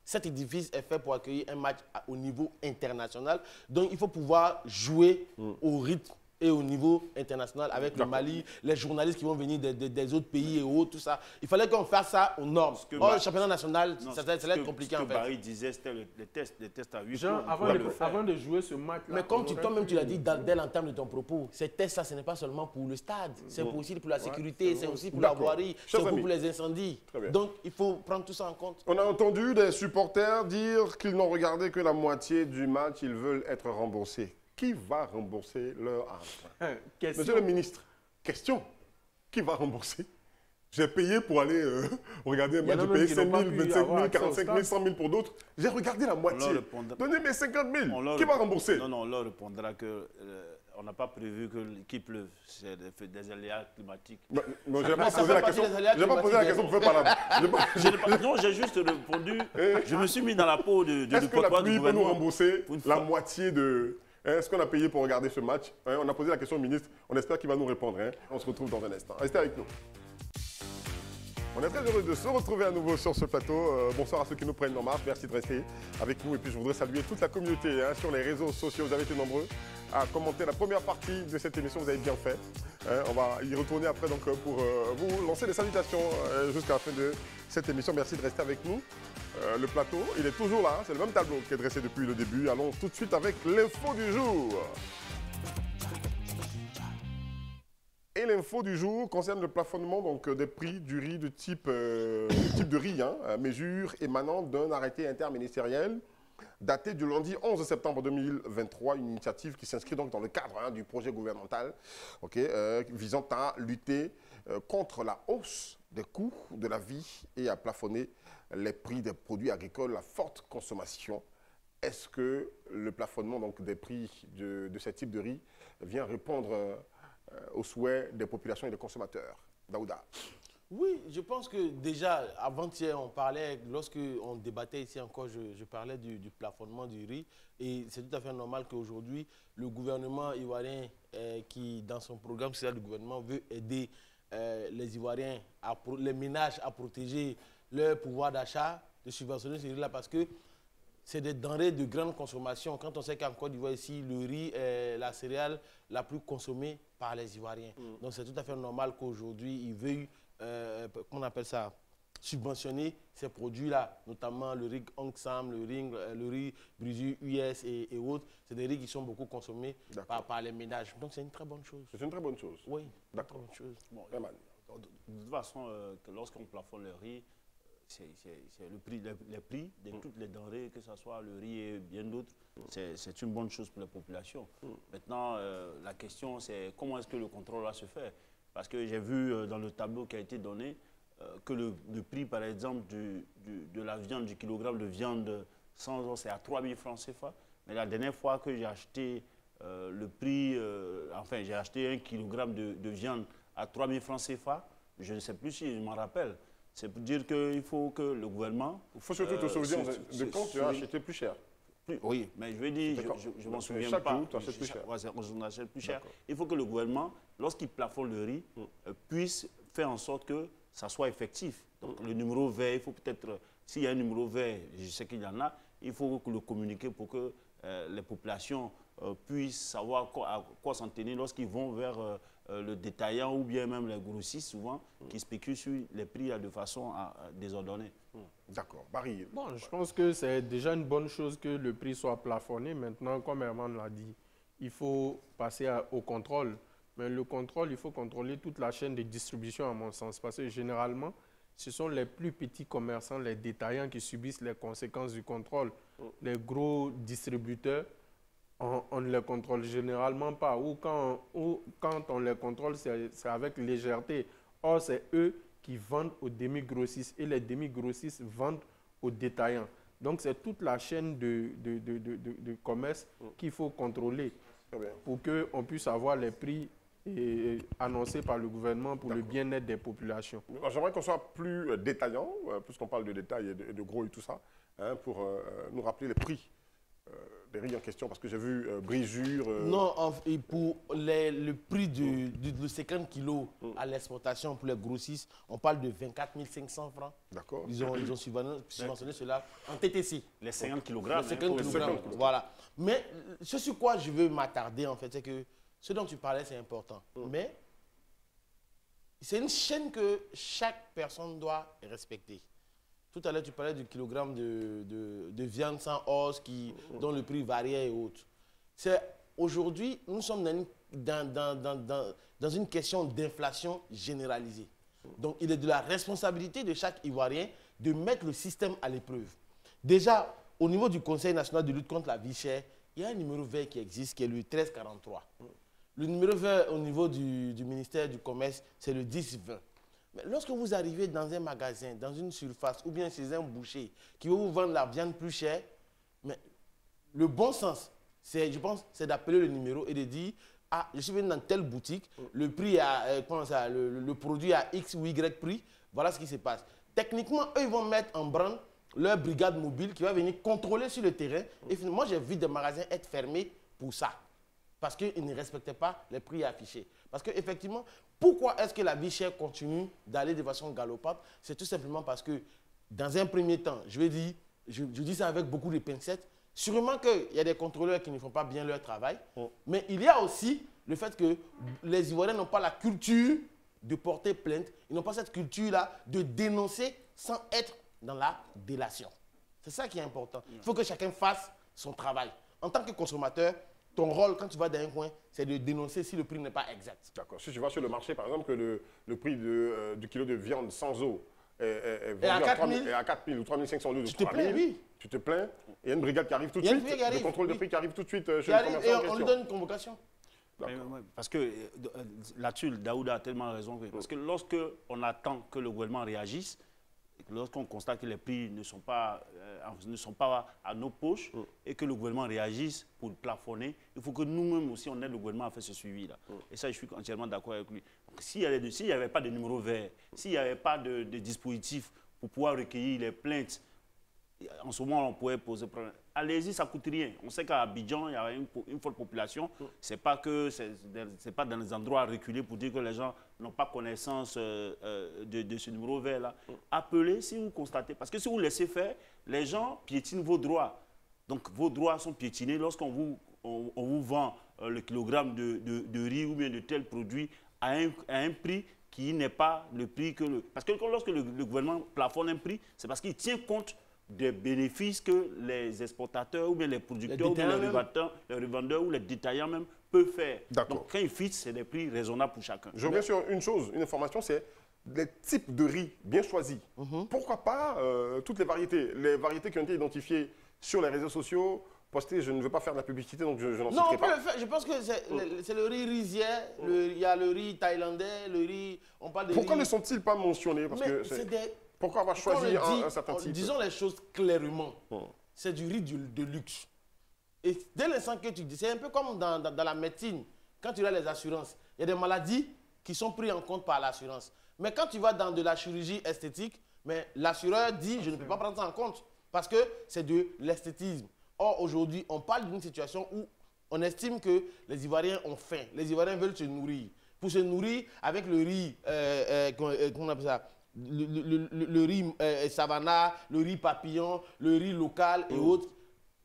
cet édifice est fait pour accueillir un match au niveau international, donc il faut pouvoir jouer au rythme et au niveau international avec le Mali, les journalistes qui vont venir des autres pays et autres, tout ça. Il fallait qu'on fasse ça aux normes. Or, le championnat national, ça allait être compliqué en fait. Ce que Barry disait, c'était les tests à 8 Jean, avant de jouer ce match-là. Mais comme toi-même tu l'as dit dès l'entame de ton propos, ces tests-là, ce n'est pas seulement pour le stade, c'est aussi pour la sécurité, c'est aussi pour la voirie, c'est Chers aussi amis. pour les incendies. Très bien. Donc, il faut prendre tout ça en compte. On a entendu des supporters dire qu'ils n'ont regardé que la moitié du match, ils veulent être remboursés. Qui va rembourser leur argent? Question. Monsieur le ministre, question. Qui va rembourser? J'ai payé pour aller regarder un Il y en match, a j'ai même payé qui 5 n'ont 000, pas pu 25 000, avoir accès au 45 000, stade. 100 000 pour d'autres. J'ai regardé la moitié. répondra- Donnez mes 50 000. On leur Qui va répond- rembourser? Non, on leur répondra que on n'a pas prévu qu'il pleuve. C'est des aléas climatiques. Non, je n'ai pas ça posé fait la partie question. des aléas Je n'ai pas posé la question pour faire parler. Non, j'ai juste répondu. Je me suis mis dans la peau du Est-ce que la porte-voix du pluie peut nous gouvernement. rembourser Pour une la fois. moitié de ce qu'on a payé pour regarder ce match? On a posé la question au ministre. On espère qu'il va nous répondre. On se retrouve dans un instant. Restez avec nous. On est très heureux de se retrouver à nouveau sur ce plateau. Bonsoir à ceux qui nous prennent en marche. Merci de rester avec nous. Et puis je voudrais saluer toute la communauté sur les réseaux sociaux. Vous avez été nombreux à commenter la première partie de cette émission. Vous avez bien fait. On va y retourner après donc, pour vous lancer des salutations jusqu'à la fin de cette émission. Merci de rester avec nous. Le plateau, il est toujours là. C'est le même tableau qui est dressé depuis le début. Allons tout de suite avec l'info du jour. Et l'info du jour concerne le plafonnement donc, des prix du riz du type de riz, mesure émanant d'un arrêté interministériel daté du lundi 11 septembre 2023, une initiative qui s'inscrit donc dans le cadre du projet gouvernemental visant à lutter contre la hausse des coûts de la vie et à plafonner les prix des produits agricoles à forte consommation. Est-ce que le plafonnement donc, des prix de ce type de riz vient répondre aux souhaits des populations et des consommateurs? Daouda. Oui, je pense que déjà, avant-hier, on parlait, lorsque on débattait ici encore, je parlais du plafonnement du riz. Et c'est tout à fait normal qu'aujourd'hui, le gouvernement ivoirien, qui, dans son programme social du gouvernement, veut aider les Ivoiriens, les ménages à protéger leur pouvoir d'achat, de subventionner ce riz-là, parce que c'est des denrées de grande consommation. Quand on sait qu'en Côte d'Ivoire, ici, le riz est la céréale la plus consommée par les Ivoiriens. Donc, c'est tout à fait normal qu'aujourd'hui, ils veuillent, comment on appelle ça, subventionner ces produits-là, notamment le riz Angsam, le riz Brisu, US et autres. C'est des riz qui sont beaucoup consommés par les ménages. Donc, c'est une très bonne chose. C'est une très bonne chose. Oui, D'accord. bonne chose. Bon, Eman. de toute façon, lorsqu'on plafonne le riz, c'est le prix, les prix de toutes les denrées, que ce soit le riz et bien d'autres, c'est une bonne chose pour la population. Maintenant, la question, c'est comment est-ce que le contrôle va se faire? Parce que j'ai vu dans le tableau qui a été donné que le prix, par exemple, de la viande, du kilogramme de viande sans os, c'est à 3 000 francs CFA. Mais la dernière fois que j'ai acheté le prix, enfin, j'ai acheté 1 kilogramme de viande à 3 000 francs CFA, je ne sais plus si je m'en rappelle. C'est pour dire qu'il faut que le gouvernement... Il faut surtout te souvenir de quand tu as acheté plus cher. Oui, mais je veux dire, je ne m'en souviens chaque pas. jour, tu achètes plus cher. Ouais, on achète plus cher. Il faut que le gouvernement, lorsqu'il plafonne le riz, puisse faire en sorte que ça soit effectif. Donc le numéro vert, il faut peut-être, s'il y a un numéro vert, je sais qu'il y en a, il faut le communiquer pour que les populations puissent savoir à quoi s'en tenir lorsqu'ils vont vers le détaillant ou bien même les grossistes souvent qui spéculent sur les prix de façon désordonnée. D'accord. Barry. Bon, je pense que c'est déjà une bonne chose que le prix soit plafonné. Maintenant, comme Herman l'a dit, il faut passer au contrôle. Mais le contrôle, il faut contrôler toute la chaîne de distribution, à mon sens. Parce que généralement, ce sont les plus petits commerçants, les détaillants qui subissent les conséquences du contrôle. Les gros distributeurs, on ne les contrôle généralement pas. Ou quand on les contrôle, c'est avec légèreté. Or, c'est eux qui vendent aux demi-grossistes et les demi-grossistes vendent aux détaillants. Donc, c'est toute la chaîne de commerce qu'il faut contrôler pour qu'on puisse avoir les prix annoncés par le gouvernement pour le bien-être des populations. J'aimerais qu'on soit plus détaillant, puisqu'on parle de détail et de gros et tout ça, pour nous rappeler les prix des riz en question, parce que j'ai vu brisure. Non, et pour le prix de 50 kilos à l'exportation pour les grossistes, on parle de 24 500 francs. D'accord. Ils ont subventionné cela en TTC. Les 50 kg. Les 50 kilogrammes, voilà. Mais ce sur quoi je veux m'attarder, en fait, c'est que ce dont tu parlais, c'est important. Mais c'est une chaîne que chaque personne doit respecter. Tout à l'heure, tu parlais du kilogramme de viande sans os dont le prix variait et autres. Aujourd'hui, nous sommes dans une question d'inflation généralisée. Donc, il est de la responsabilité de chaque Ivoirien de mettre le système à l'épreuve. Déjà, au niveau du Conseil national de lutte contre la vie chère, il y a un numéro vert qui existe, qui est le 1343. Le numéro vert au niveau du ministère du Commerce, c'est le 1020. Mais lorsque vous arrivez dans un magasin, dans une surface, ou bien chez un boucher qui va vous vendre la viande plus chère, mais le bon sens, je pense, c'est d'appeler le numéro et de dire « Ah, je suis venu dans telle boutique, le prix le produit à X ou Y prix, voilà ce qui se passe. » Techniquement, eux, ils vont mettre en branle leur brigade mobile qui va venir contrôler sur le terrain. Et finalement, moi, j'ai vu des magasins être fermés pour ça. Parce qu'ils ne respectaient pas les prix affichés. Parce qu'effectivement, pourquoi est-ce que la vie chère continue d'aller de façon galopante? C'est tout simplement parce que, dans un premier temps, je dis ça avec beaucoup de pincettes, sûrement qu'il y a des contrôleurs qui ne font pas bien leur travail, mais il y a aussi le fait que les Ivoiriens n'ont pas la culture de porter plainte, ils n'ont pas cette culture-là de dénoncer sans être dans la délation. C'est ça qui est important. Il faut que chacun fasse son travail. En tant que consommateur, ton rôle, quand tu vas dans un coin, c'est de dénoncer si le prix n'est pas exact. D'accord. Si tu vois sur le marché, par exemple, que le prix du kilo de viande sans eau est vendu à 4 000 ou 3 500 litres. Tu te plains, oui. Tu te plains. Il y a une brigade qui arrive tout de suite. Le contrôle de prix qui arrive tout de suite chez le commerçant en question. On lui donne une convocation. Parce que là-dessus, Daouda a tellement raison. Parce que lorsque on attend que le gouvernement réagisse, lorsqu'on constate que les prix ne sont pas à nos poches et que le gouvernement réagisse pour plafonner, il faut que nous-mêmes aussi, on aide le gouvernement à faire ce suivi-là. Et ça, je suis entièrement d'accord avec lui. S'il n'y avait pas de numéro vert, s'il n'y avait pas de dispositif pour pouvoir recueillir les plaintes, en ce moment, on pourrait poser problème. Allez-y, ça ne coûte rien. On sait qu'à Abidjan, il y a une forte population. Ce n'est pas dans les endroits reculés pour dire que les gens n'ont pas connaissance de ce numéro vert-là. Appelez si vous constatez. Parce que si vous laissez faire, les gens piétinent vos droits. Donc, vos droits sont piétinés lorsqu'on vous vend le kilogramme de riz ou bien de tel produit à un prix qui n'est pas le prix que Parce que lorsque le gouvernement plafonne un prix, c'est parce qu'il tient compte des bénéfices que les exportateurs ou bien les producteurs ou bien les revendeurs ou les détaillants même peuvent faire. Donc quand ils fixent, c'est des prix raisonnables pour chacun. Je reviens sur une chose, une information, c'est les types de riz bien choisis. Pourquoi pas toutes les variétés qui ont été identifiées sur les réseaux sociaux, postées, je ne veux pas faire de la publicité, donc je n'en citerai pas. Non, on peut le faire. Je pense que c'est le riz rizière, il y a le riz thaïlandais, le riz... Pourquoi ne sont-ils pas mentionnés? Parce que pourquoi avoir choisi un certain type? Disons les choses clairement. C'est du riz de luxe. Et dès l'instant que tu dis, c'est un peu comme dans la médecine, quand tu as les assurances, il y a des maladies qui sont prises en compte par l'assurance. Mais quand tu vas dans de la chirurgie esthétique, l'assureur dit, je ne peux pas prendre ça en compte parce que c'est de l'esthétisme. Or, aujourd'hui, on parle d'une situation où on estime que les Ivoiriens ont faim. Les Ivoiriens veulent se nourrir. Pour se nourrir avec le riz, comment on appelle ça? Le riz savana, le riz papillon, le riz local et autres.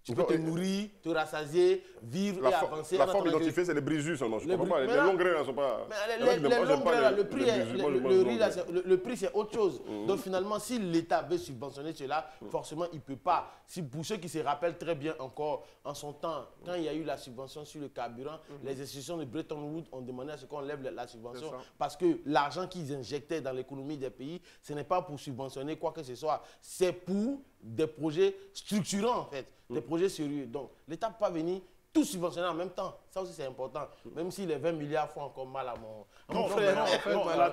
Tu peux te nourrir, te rassasier, vivre et avancer. La forme identifiée, c'est les brisures seulement. Je ne comprends pas. Les longs grains, ne sont pas... Les longs grains, le prix, c'est autre chose. Donc finalement, si l'État veut subventionner cela, forcément, il ne peut pas. Pour ceux qui se rappellent très bien encore, en son temps, quand il y a eu la subvention sur le carburant, les institutions de Bretton Woods ont demandé à ce qu'on lève la subvention parce que l'argent qu'ils injectaient dans l'économie des pays, ce n'est pas pour subventionner quoi que ce soit. C'est pour des projets structurants, en fait. Des projets sérieux. Donc, l'État ne peut pas venir tout subventionner en même temps. Ça aussi, c'est important. Même si les 20 milliards font encore mal à mon frère. On va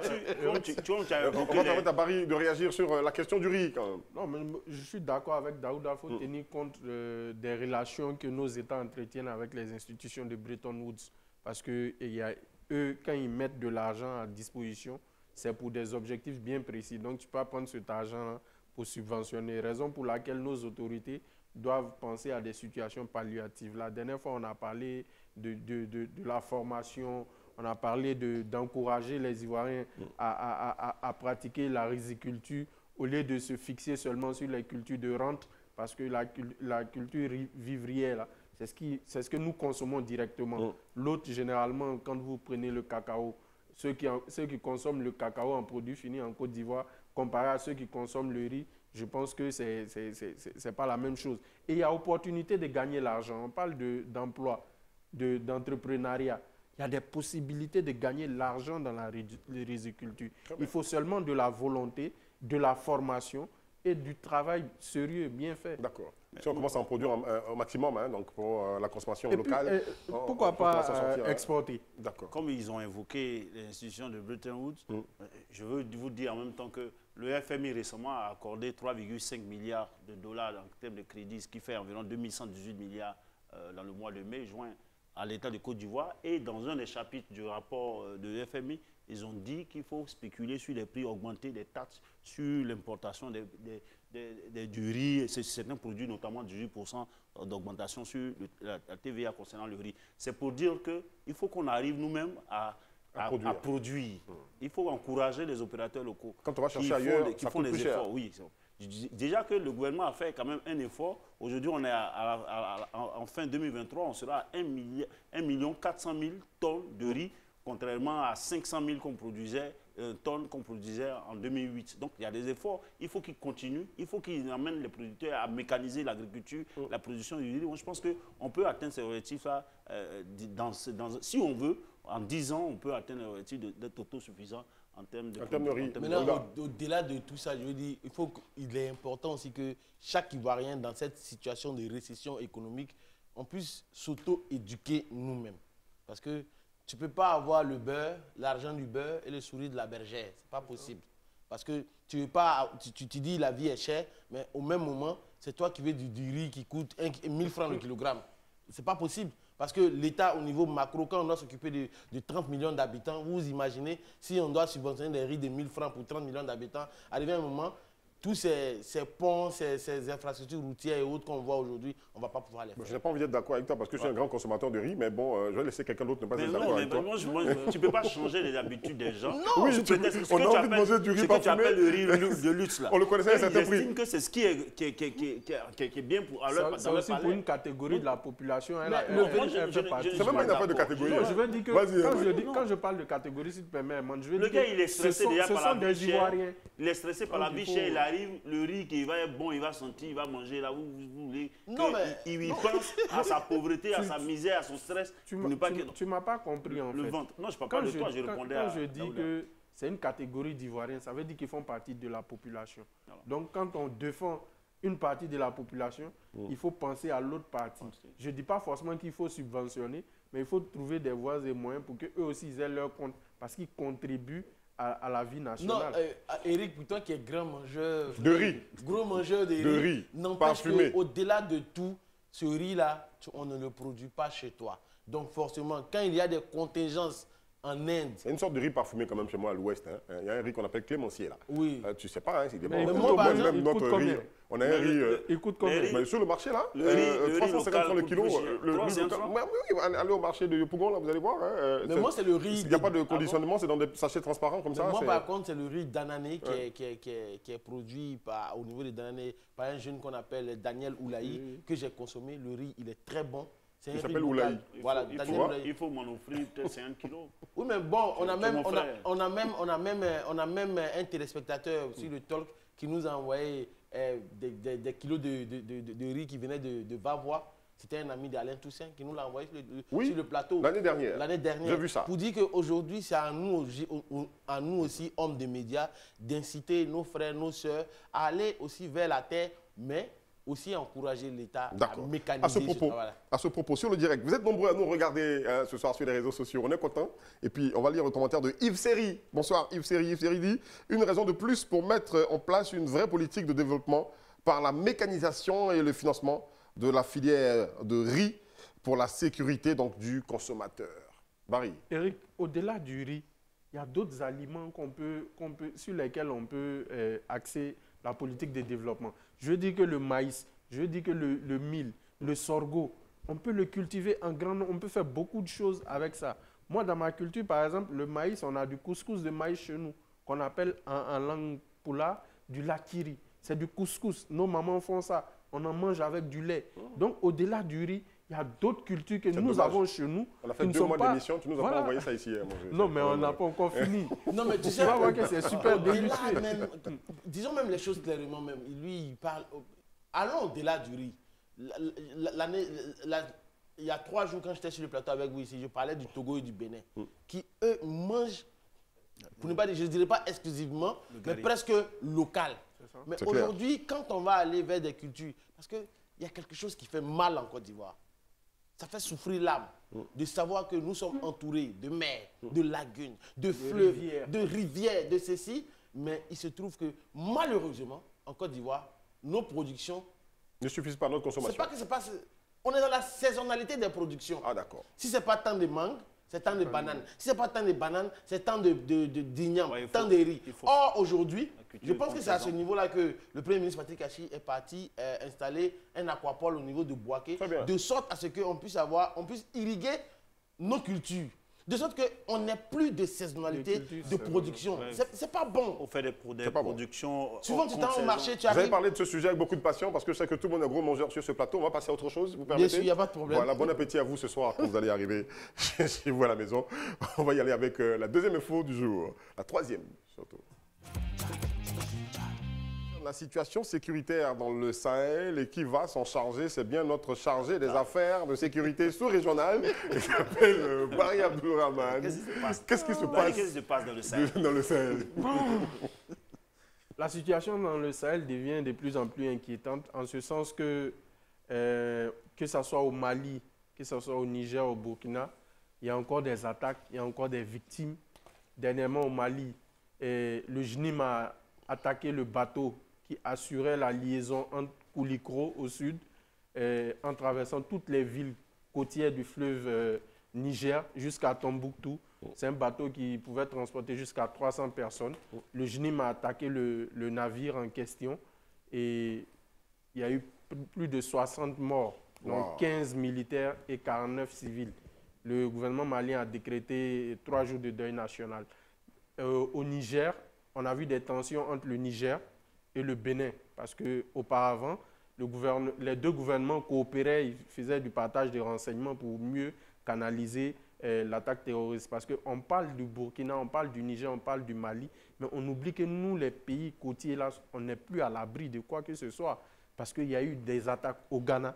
permettre à Barry de réagir sur la question du riz, quand même. Non, mais je suis d'accord avec Daouda. Il faut tenir compte des relations que nos États entretiennent avec les institutions de Bretton Woods. Parce que eux, quand ils mettent de l'argent à disposition, c'est pour des objectifs bien précis. Donc, tu peux prendre cet argent-là pour subventionner. Raison pour laquelle nos autorités doivent penser à des situations palliatives. La dernière fois, on a parlé de la formation, on a parlé d'encourager les Ivoiriens à pratiquer la riziculture au lieu de se fixer seulement sur les cultures de rente, parce que la culture vivrière, c'est ce que nous consommons directement. L'autre, généralement, quand vous prenez le cacao, ceux qui consomment le cacao en produit fini en Côte d'Ivoire, comparé à ceux qui consomment le riz, je pense que ce n'est pas la même chose. Et il y a opportunité de gagner l'argent. On parle d'emploi, d'entrepreneuriat. Il y a des possibilités de gagner l'argent dans la riziculture. Il faut seulement de la volonté, de la formation et du travail sérieux, bien fait. D'accord. Si on commence à en produire au maximum, hein, donc pour la consommation Et puis, locale, pourquoi on pas s'en sortir, exporter? D'accord. Comme ils ont invoqué l'institution de Bretton Woods, je veux vous dire en même temps que le FMI récemment a accordé 3,5 milliards de dollars en termes de crédit, ce qui fait environ 2118 milliards dans le mois de mai-juin à l'État de Côte d'Ivoire. Et dans un des chapitres du rapport de FMI, ils ont dit qu'il faut spéculer sur les prix, augmenter des taxes sur l'importation du riz et certains produits, notamment 18% d'augmentation sur la TVA concernant le riz. C'est pour dire qu'il faut qu'on arrive nous-mêmes à produire. Il faut encourager les opérateurs locaux. Quand on va chercher ailleurs, qui font des efforts. Oui. Déjà que le gouvernement a fait quand même un effort. Aujourd'hui, on est en fin 2023, on sera à 1,4 million tonnes de riz, contrairement à 500 000 tonnes qu'on produisait en 2008. Donc, il y a des efforts. Il faut qu'ils continuent. Il faut qu'ils amènent les producteurs à mécaniser l'agriculture, la production du riz. Moi, je pense qu'on peut atteindre ces objectifs-là. Si on veut, en 10 ans, on peut atteindre l'objectif d'être autosuffisant en termes de riz. Maintenant, au-delà de tout ça, je veux dire, il est important aussi que chaque Ivoirien, dans cette situation de récession économique, on puisse s'auto-éduquer nous-mêmes. Parce que tu ne peux pas avoir le beurre, l'argent du beurre et le sourire de la bergère. Ce n'est pas possible. Parce que tu dis la vie est chère, mais au même moment, c'est toi qui veux du riz qui coûte 1000 francs le kilogramme. Ce n'est pas possible. Parce que l'État, au niveau macro, quand on doit s'occuper de 30 millions d'habitants, vous imaginez, si on doit subventionner des riz de 1000 francs pour 30 millions d'habitants, arrivé un moment, tous ces ponts, ces infrastructures routières et autres qu'on voit aujourd'hui, on ne va pas pouvoir les faire. Je n'ai pas envie d'être d'accord avec toi parce que je suis un grand consommateur de riz, mais bon, je vais laisser quelqu'un d'autre ne pas être d'accord avec toi. Moi, tu ne peux pas changer les habitudes des gens. Non, oui, on a envie de manger du riz parfumé. Ce que tu appelles le riz de luxe, là. On le connaissait à certains prix. J'estime que c'est ce qui est bien pour... C'est aussi pour une catégorie de la population. C'est même pas une affaire de catégorie. Je veux dire que quand je parle de catégorie, si tu permets, je veux dire que le gars, il est stressé déjà par la vie chère. Ivoiriens. Il est stressé par la vie chère, il arrive, le riz il va être bon, il va sentir, il va manger là où vous voulez. Il pense à sa pauvreté, à sa misère, à son stress. Tu ne m'as pas compris en fait. Le ventre. Non, je ne parle pas de toi, je répondais à... Quand je dis que c'est une catégorie d'Ivoiriens, ça veut dire qu'ils font partie de la population. Alors. Donc quand on défend une partie de la population, il faut penser à l'autre partie. Je ne dis pas forcément qu'il faut subventionner, mais il faut trouver des voies et moyens pour qu'eux aussi ils aient leur compte, parce qu'ils contribuent à la vie nationale. Non, Eric, pour toi qui es grand mangeur de riz, gros mangeur de riz, n'empêche qu'au-delà de tout, ce riz-là, on ne le produit pas chez toi. Donc forcément, quand il y a des contingences en Inde... C'est une sorte de riz parfumé quand même chez moi à l'ouest. Hein. Il y a un riz qu'on appelle Clémencier là. Oui. Tu sais pas, hein, c'est des mais moi, par exemple, il coûte combien? On a un riz... Il coûte combien? Mais sur le marché là, le riz 350 francs le kilo. Oui, allez au marché de Yopougon là, vous allez voir. Mais moi, c'est le riz... Il n'y a pas de conditionnement, c'est dans des sachets transparents comme ça. Moi, par contre, c'est le riz d'Anané qui est produit au niveau de Danané par un jeune qu'on appelle Daniel Oulaï, que j'ai consommé. Le riz, il est très bon. Il s'appelle Oulaï. Voilà, il faut m'en offrir peut-être 50 kilos. Oui, mais bon, on a même un téléspectateur sur le talk qui nous a envoyé des kilos de riz qui venaient de Vavois. C'était un ami d'Alain Toussaint qui nous l'a envoyé sur le plateau. L'année dernière. J'ai vu ça. Pour dire qu'aujourd'hui, c'est à nous aussi, hommes de médias, d'inciter nos frères, nos sœurs à aller aussi vers la terre, mais aussi encourager l'État à mécaniser ce travail-là. À ce propos, sur le direct, vous êtes nombreux à nous regarder ce soir sur les réseaux sociaux. On est contents. Et puis, on va lire le commentaire de Yves Seri. Bonsoir, Yves Seri. Yves Seri dit « Une raison de plus pour mettre en place une vraie politique de développement par la mécanisation et le financement de la filière de riz pour la sécurité donc, du consommateur. » Barry. Eric, au-delà du riz, il y a d'autres aliments sur lesquels on peut axer la politique de développement. Je dis que le maïs, je dis que le mil, le sorgho, on peut le cultiver en grand nombre, on peut faire beaucoup de choses avec ça. Moi, dans ma culture, par exemple, le maïs, on a du couscous de maïs chez nous, qu'on appelle en langue poula du lakiri. C'est du couscous. Nos mamans font ça. On en mange avec du lait. Donc, au-delà du riz, il y a d'autres cultures que nous avons chez nous. On a fait 2 mois d'émission, tu nous as pas envoyé ça ici. Non, mais on n'a pas encore fini. Non, mais tu sais, vas voir que c'est super délicieux. Disons même les choses clairement, même. Lui, il parle. Allons au-delà du riz. Il y a 3 jours, quand j'étais sur le plateau avec vous ici, je parlais du Togo et du Bénin, qui, eux, mangent, pour ne pas dire, je ne dirais pas exclusivement, mais presque local. Mais aujourd'hui, quand on va aller vers des cultures, parce qu'il y a quelque chose qui fait mal en Côte d'Ivoire, ça fait souffrir l'âme de savoir que nous sommes entourés de mers, de lagunes, de fleuves, de rivières, de ceci, mais il se trouve que malheureusement, en Côte d'Ivoire, nos productions ne suffisent pas à notre consommation. C'est pas que c'est pas... On est dans la saisonnalité des productions. Ah, d'accord. Si ce n'est pas tant de mangue, c'est tant de bananes. Si ce n'est pas tant de bananes, c'est tant d'igname, tant de riz. Or, aujourd'hui, je pense que c'est à ce niveau-là que le Premier ministre Patrick Achi est parti installer un aquapole au niveau de Boaké, de sorte à ce qu'on puisse irriguer nos cultures. De sorte qu'on n'ait plus de saisonnalité de production. C'est pas bon. On fait des productions. Souvent, tu t'en au marché, tu arrives. Vous avez parlé parlé de ce sujet avec beaucoup de passion parce que je sais que tout le monde est gros mangeur sur ce plateau. On va passer à autre chose, vous permettez? Bien sûr, il n'y a pas de problème. Voilà, bon appétit à vous ce soir quand vous allez arriver chez vous à la maison. On va y aller avec la deuxième info du jour. La troisième, surtout. La situation sécuritaire dans le Sahel et qui va s'en charger, c'est bien notre chargé des affaires de sécurité sous-régionale qui s'appelle Barry Abdourahmane. Qu'est-ce qui se passe dans le Sahel? Dans le Sahel. La situation dans le Sahel devient de plus en plus inquiétante en ce sens que ce soit au Mali, que ce soit au Niger, au Burkina, il y a encore des attaques, il y a encore des victimes. Dernièrement au Mali, le JNIM a attaqué le bateau qui assurait la liaison entre Koulikro au sud, en traversant toutes les villes côtières du fleuve Niger jusqu'à Tombouctou. C'est un bateau qui pouvait transporter jusqu'à 300 personnes. Le JNIM a attaqué le navire en question et il y a eu plus de 60 morts, donc 15 militaires et 49 civils. Le gouvernement malien a décrété 3 jours de deuil national. Au Niger, on a vu des tensions entre le Niger et le Bénin, parce qu'auparavant, les 2 gouvernements coopéraient, ils faisaient du partage de renseignements pour mieux canaliser l'attaque terroriste. Parce qu'on parle du Burkina, on parle du Niger, on parle du Mali, mais on oublie que nous, les pays côtiers, là, on n'est plus à l'abri de quoi que ce soit. Parce qu'il y a eu des attaques au Ghana,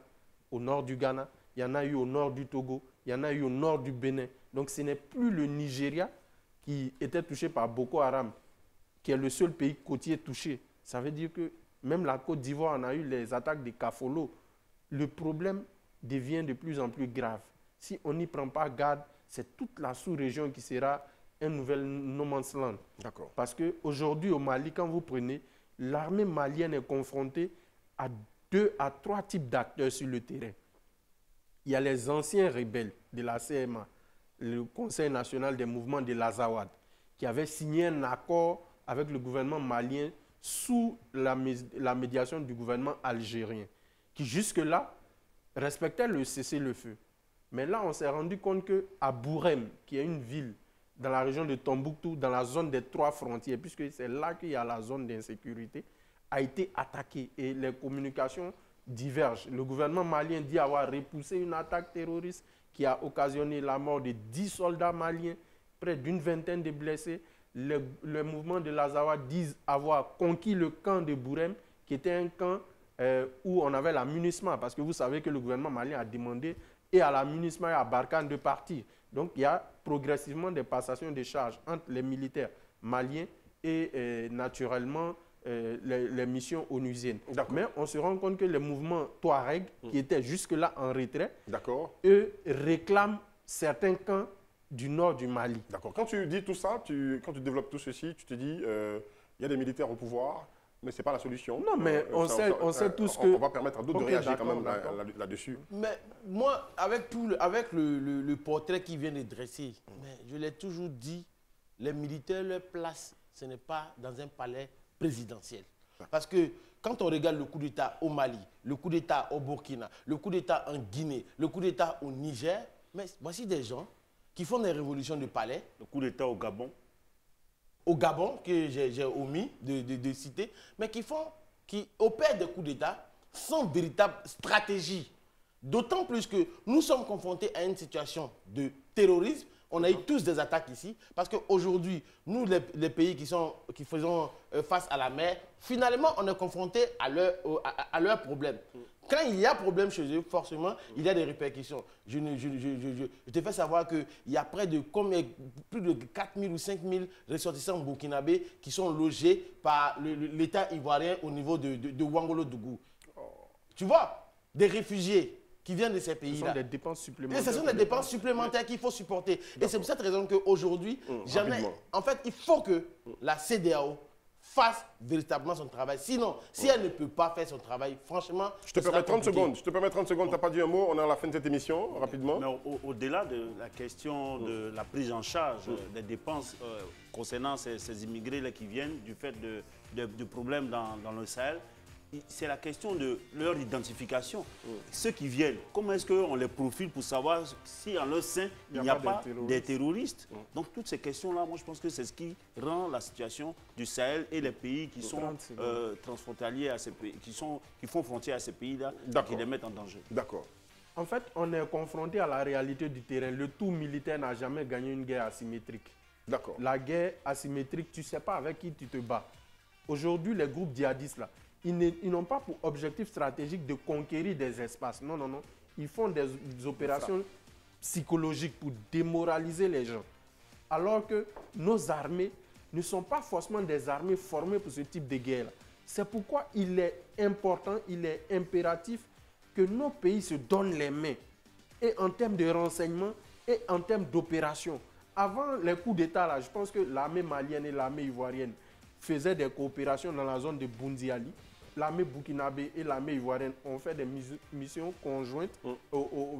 au nord du Ghana, il y en a eu au nord du Togo, il y en a eu au nord du Bénin. Donc ce n'est plus le Nigeria qui était touché par Boko Haram, qui est le seul pays côtier touché. Ça veut dire que même la Côte d'Ivoire, on a eu les attaques des Kafolo. Le problème devient de plus en plus grave. Si on n'y prend pas garde, c'est toute la sous-région qui sera un nouvel no man's land. Parce qu'aujourd'hui, au Mali, quand vous prenez, l'armée malienne est confrontée à 2 à 3 types d'acteurs sur le terrain. Il y a les anciens rebelles de la CMA, le Conseil national des mouvements de l'Azawad, qui avaient signé un accord avec le gouvernement malien sous la médiation du gouvernement algérien, qui jusque-là respectait le cessez-le-feu. Mais là, on s'est rendu compte qu'à Bourem, qui est une ville dans la région de Tombouctou, dans la zone des 3 frontières, puisque c'est là qu'il y a la zone d'insécurité, a été attaqué et les communications divergent. Le gouvernement malien dit avoir repoussé une attaque terroriste qui a occasionné la mort de 10 soldats maliens, près d'une vingtaine de blessés. Le mouvement de l'Azawad disent avoir conquis le camp de Bourem, qui était un camp où on avait la MINUSMA, parce que vous savez que le gouvernement malien a demandé et à la MINUSMA et à Barkhane de partir. Donc il y a progressivement des passations de charges entre les militaires maliens et naturellement les missions onusiennes. Mais on se rend compte que les mouvements Touareg, qui étaient jusque-là en retrait, eux réclament certains camps du nord du Mali. D'accord. Quand tu dis tout ça, quand tu développes tout ceci, tu te dis il y a des militaires au pouvoir, mais ce n'est pas la solution. Non, mais on sait tous que... On va permettre à d'autres de réagir quand même là-dessus. Mais moi, avec le portrait qui vient de dresser, mais je l'ai toujours dit, les militaires, leur place, ce n'est pas dans un palais présidentiel. Parce que quand on regarde le coup d'État au Mali, le coup d'État au Burkina, le coup d'État en Guinée, le coup d'État au Niger, mais voici des gens qui font des révolutions de palais. Le coup d'État au Gabon. Au Gabon, que j'ai omis de citer, mais qui opèrent des coups d'État sans véritable stratégie. D'autant plus que nous sommes confrontés à une situation de terrorisme. On a eu tous des attaques ici, parce qu'aujourd'hui, nous, les pays qui faisons face à la mer, finalement, on est confrontés à leurs problèmes. Quand il y a problème chez eux, forcément, il y a des répercussions. Je te fais savoir qu'il y a plus de 4 000 ou 5 000 ressortissants burkinabés qui sont logés par l'État ivoirien au niveau de Ouangolo-Dougou. Tu vois, des réfugiés qui viennent de ces pays-là. Ce sont des dépenses supplémentaires. Et ce sont des dépenses supplémentaires qu'il faut supporter. Et c'est pour cette raison qu'aujourd'hui, en fait, il faut que la CEDEAO fasse véritablement son travail. Sinon, si elle ne peut pas faire son travail, franchement, je te permets 30 secondes. Je te permets 30 secondes. Tu n'as pas dit un mot. On est à la fin de cette émission, rapidement. Mais au-delà de la question de la prise en charge des dépenses concernant ces immigrés-là qui viennent du fait de problèmes dans le Sahel, c'est la question de leur identification. Ceux qui viennent, comment est-ce qu'on les profile pour savoir si en leur sein, il n'y a pas des terroristes. Donc toutes ces questions-là, moi je pense que c'est ce qui rend la situation du Sahel et les pays qui sont transfrontaliers à ces pays, qui font frontière à ces pays-là, qui les mettent en danger. D'accord. En fait, on est confronté à la réalité du terrain. Le tout militaire n'a jamais gagné une guerre asymétrique. D'accord. La guerre asymétrique, tu ne sais pas avec qui tu te bats. Aujourd'hui, les groupes djihadistes, là, ils n'ont pas pour objectif stratégique de conquérir des espaces. Non, non, non. Ils font des opérations psychologiques pour démoraliser les gens. Alors que nos armées ne sont pas forcément des armées formées pour ce type de guerre-là. C'est pourquoi il est important, il est impératif que nos pays se donnent les mains. Et en termes de renseignement et en termes d'opération. Avant les coups d'État, là, je pense que l'armée malienne et l'armée ivoirienne faisaient des coopérations dans la zone de Bundiali. L'armée burkinabé et l'armée ivoirienne ont fait des missions conjointes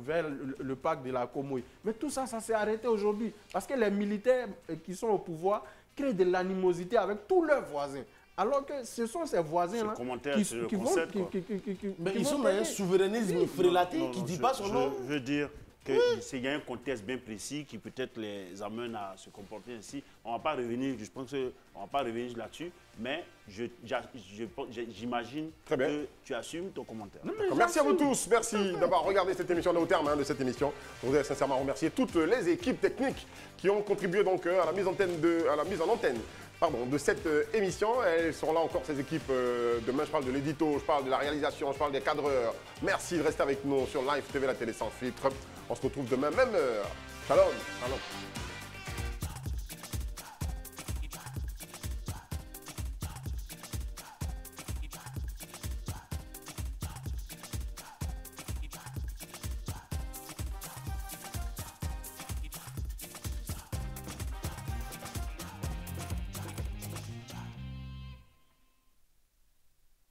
vers le parc de la Comoé. Mais tout ça, ça s'est arrêté aujourd'hui. Parce que les militaires qui sont au pouvoir créent de l'animosité avec tous leurs voisins. Alors que ce sont ces voisins-là qui vont... Mais ils sont dans un souverainisme frélaté qui ne dit pas son nom. Je veux dire qu'il y a un contexte bien précis qui peut-être les amène à se comporter ainsi. On ne va pas revenir, je pense qu'on ne va pas revenir là-dessus, mais j'imagine que tu assumes ton commentaire. Merci à vous tous. Merci d'avoir regardé cette émission. On est au terme de cette émission. Je voudrais sincèrement remercier toutes les équipes techniques qui ont contribué donc à la mise en antenne de cette émission. Elles sont là encore, ces équipes. Demain, je parle de l'édito, je parle de la réalisation, je parle des cadreurs. Merci de rester avec nous sur Live TV, la télé sans filtre. On se retrouve demain, même heure. Shalom. Shalom.